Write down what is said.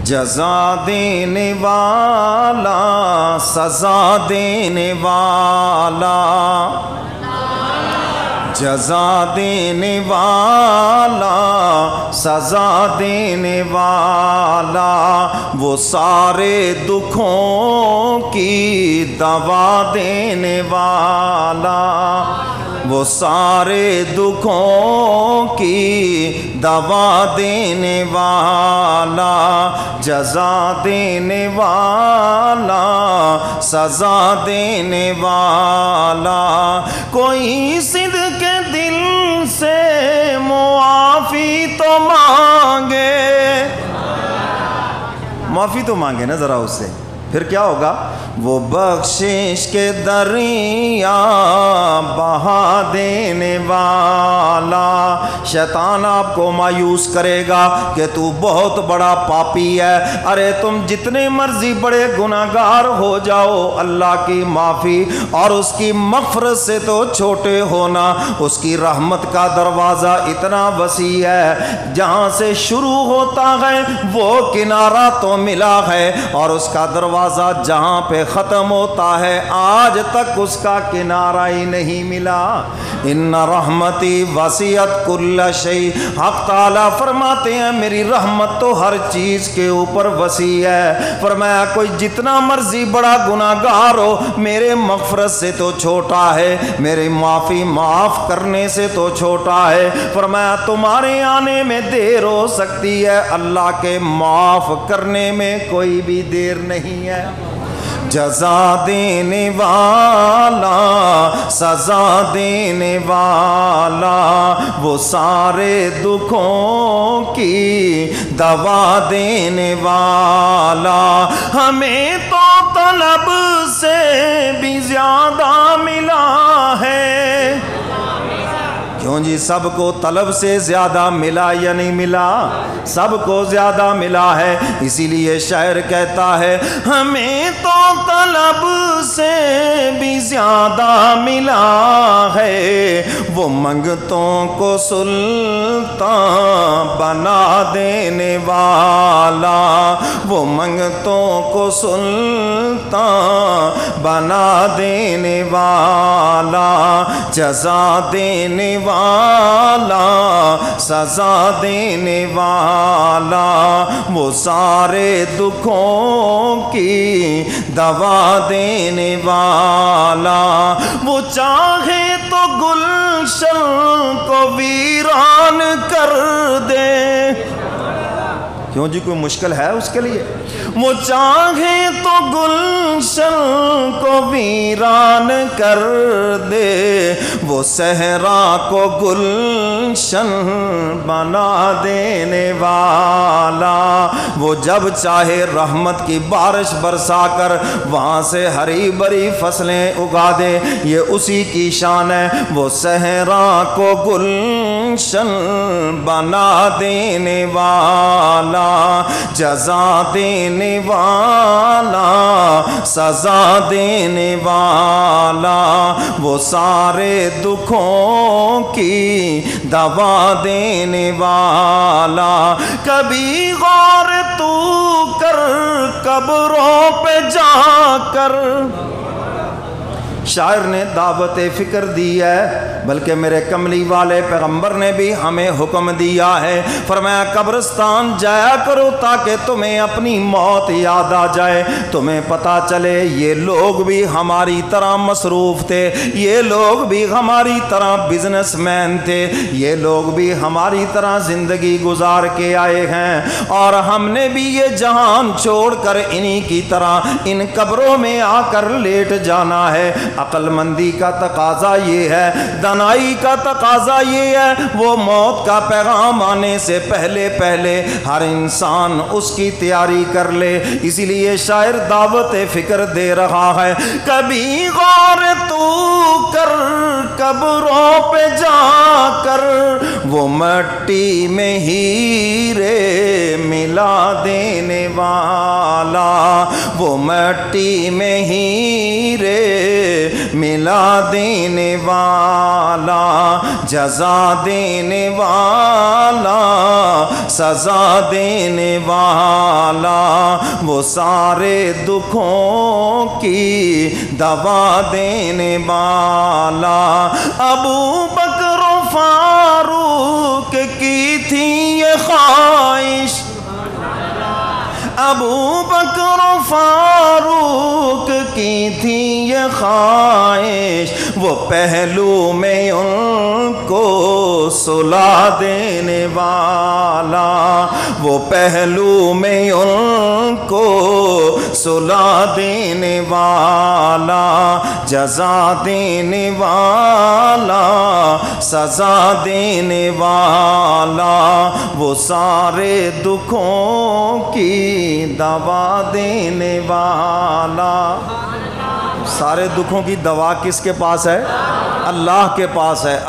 جزا دینے والا سزا دینے والا، جزا دینے والا سزا دینے والا، وہ سارے دکھوں کی دوا دینے والا، وہ سارے دکھوں کی دوا دینے والا، جزا دینے والا سزا دینے والا، کوئی صدق کے دل سے معافی تو مانگے، معافی تو مانگے نا ذرا اس سے، پھر کیا ہوگا؟ وہ بخشش کے دریا بہا دینے والا، شیطان آپ کو مایوس کرے گا کہ تو بہت بڑا پاپی ہے، ارے تم جتنے مرضی بڑے گناہگار ہو جاؤ، اللہ کی معافی اور اس کی مغفرت سے تو چھوٹے ہونا، اس کی رحمت کا دروازہ اتنا وسیع ہے، جہاں سے شروع ہوتا ہے وہ کنارہ تو ملا ہے، اور اس کا دروازہ جہاں پہ ختم ہوتا ہے آج تک اس کا کنارہ ہی نہیں ملا۔ ان رحمتی وسعت کل شیء، حق تعالیٰ فرماتے ہیں میری رحمت تو ہر چیز کے اوپر وسیع ہے، فرمایا کوئی جتنا مرضی بڑا گناہگار ہو میرے مغفرت سے تو چھوٹا ہے، میری معافی معاف کرنے سے تو چھوٹا ہے، فرمایا تمہارے آنے میں دیر ہو سکتی ہے، اللہ کے معاف کرنے میں کوئی بھی دیر نہیں ہے۔ جزا دینے والا سزا دینے والا، وہ سارے دکھوں کی دوا دینے والا، ہمیں تو طلب سے بھی زیادہ ملا ہے، کیوں جی سب کو طلب سے زیادہ ملا یا نہیں ملا؟ سب کو زیادہ ملا ہے، اسی لیے شاعر کہتا ہے ہمیں تو طلب سے بھی زیادہ ملا ہے، وہ منگتوں کو سلطان بنا دینے والا، وہ منگتوں کو سلطان بنا دینے والا، جزا دینے والا سزا دینے والا، وہ سارے دکھوں کی دوا دینے والا، وہ چاہے تو گلشن کو ویران کر دے، کیوں جی کوئی مشکل ہے اس کے لیے؟ وہ چاہے تو گلشن کو ویران کر دے، وہ صحرا کو گلشن بنا دینے والا، وہ جب چاہے رحمت کی بارش برسا کر وہاں سے ہری بھری فصلیں اگا دے، یہ اسی کی شان ہے، وہ صحرا کو گلشن بنا دینے والا، جزا دینے والا سزا دینے والا، وہ سارے دکھوں کی دوا دینے والا، کبھی غور تو کر قبروں پہ جا کر، شاعر نے دعوت فکر دی ہے، بلکہ میرے کملی والے پیغمبر نے بھی ہمیں حکم دیا ہے، فرمایا قبرستان جایا کرو تاکہ تمہیں اپنی موت یاد آ جائے، تمہیں پتہ چلے یہ لوگ بھی ہماری طرح مصروف تھے، یہ لوگ بھی ہماری طرح بزنس مین تھے، یہ لوگ بھی ہماری طرح زندگی گزار کے آئے ہیں، اور ہم نے بھی یہ جہان چھوڑ کر انہی کی طرح ان قبروں میں آ کر لیٹ جانا ہے۔ عقل مندی کا تقاضا یہ ہے، دانائی کا تقاضا یہ ہے، وہ موت کا پیغام آنے سے پہلے پہلے ہر انسان اس کی تیاری کر لے، اسی لیے شاعر دعوت فکر دے رہا ہے، کبھی غور تو کر قبروں پہ جا کر، وہ مٹی میں ہیرے ملا دینے والا، وہ مٹی میں ہیرے ملا دینے والا۔ والا، جزا دینے والا، سزا دینے والا، وہ سارے دکھوں کی دوا دینے والا۔ ابو بکر و فاروق کی تھی یہ خواہش، ابو بکر و فاروق کی تھی یہ خواہش، وہ پہلو میں ان کو سلا دینے والا، وہ پہلو میں ان کو سلا دینے والا، جزا دینے والا، سزا دینے والا، وہ سارے دکھوں کی دوا دینے والا۔ سارے دکھوں کی دوا کس کے پاس ہے؟ اللہ کے پاس ہے۔